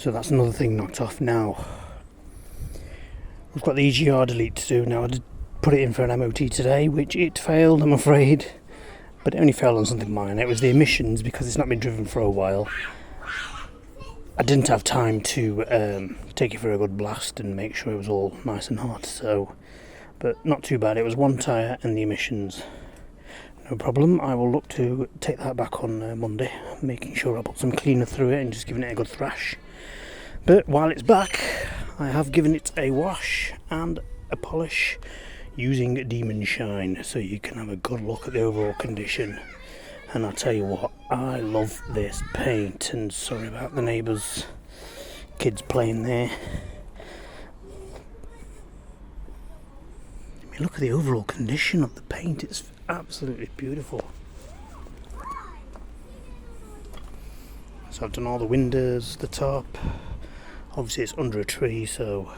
So that's another thing knocked off now. We've got the EGR delete to do now. I did put it in for an MOT today, which it failed, I'm afraid. But it only failed on something minor. It was the emissions, because it's not been driven for a while. I didn't have time to take it for a good blast and make sure it was all nice and hot, so... But not too bad. It was one tyre and the emissions. No problem. I will look to take that back on Monday, making sure I put some cleaner through it and just giving it a good thrash. But while it's back, I have given it a wash and a polish using Demon Shine, so you can have a good look at the overall condition. And I'll tell you what, I love this paint, and sorry about the neighbours' kids playing there. I mean, look at the overall condition of the paint, it's absolutely beautiful. So I've done all the windows, the top. Obviously it's under a tree, so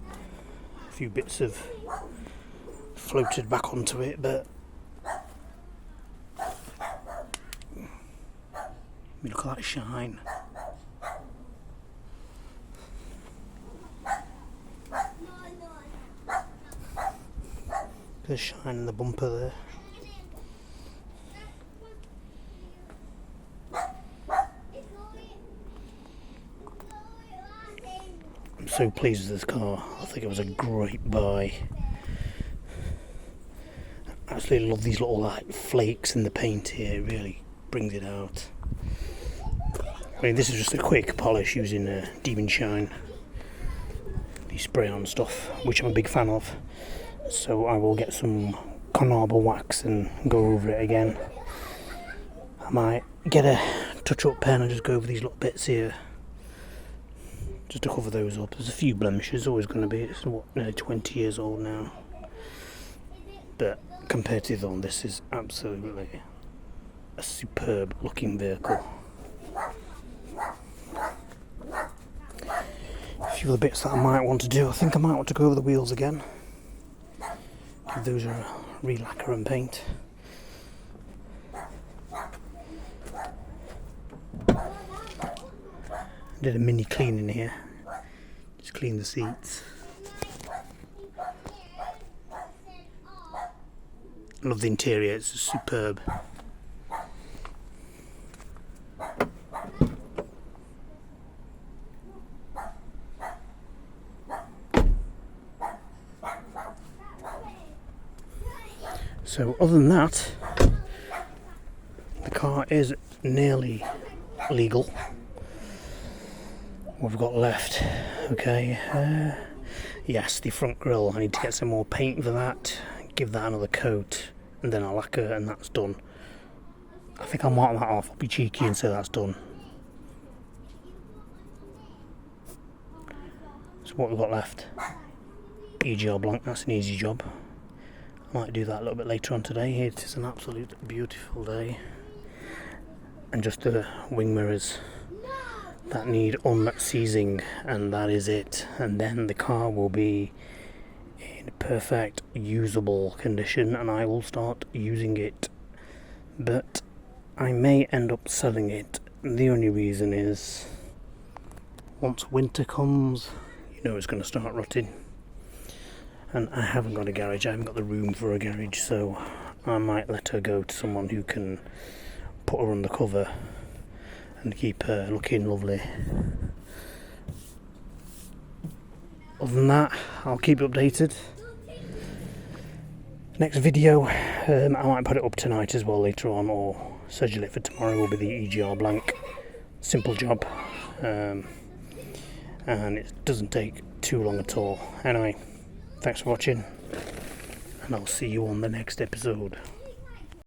a few bits have floated back onto it, but look at that shine. There's shine in the bumper there. I'm so pleased with this car. I think it was a great buy. I absolutely love these little like flakes in the paint here. It really brings it out. I mean, this is just a quick polish using Demon Shine, the spray-on stuff, which I'm a big fan of. So I will get some Conarble wax and go over it again. I might get a touch-up pen and just go over these little bits here, just to cover those up. There's a few blemishes, always going to be. It's what, nearly 20 years old now. But compared to the other one, this is absolutely a superb looking vehicle. A few of the bits that I might want to do, I think I might want to go over the wheels again. Give those a re-lacquer and paint. Did a mini clean in here. Just clean the seats. Love the interior, it's superb. So other than that, the car is nearly legal. What we've got left, okay, yes, the front grille, I need to get some more paint for that, give that another coat, and then a lacquer, and that's done. I think I'll mark that off, I'll be cheeky and say that's done. So what we've got left, EGR blank, that's an easy job. I might do that a little bit later on today. It is an absolute beautiful day. And just the wing mirrors that need unseizing, and that is it. And then the car will be in perfect usable condition and I will start using it. But I may end up selling it. The only reason is once winter comes, you know it's going to start rotting. And I haven't got a garage, I haven't got the room for a garage, so I might let her go to someone who can put her under cover and keep her looking lovely. Other than that, I'll keep you updated. Next video, I might put it up tonight as well later on, or schedule it for tomorrow, will be the EGR blank. Simple job, and it doesn't take too long at all. Anyway, thanks for watching, and I'll see you on the next episode.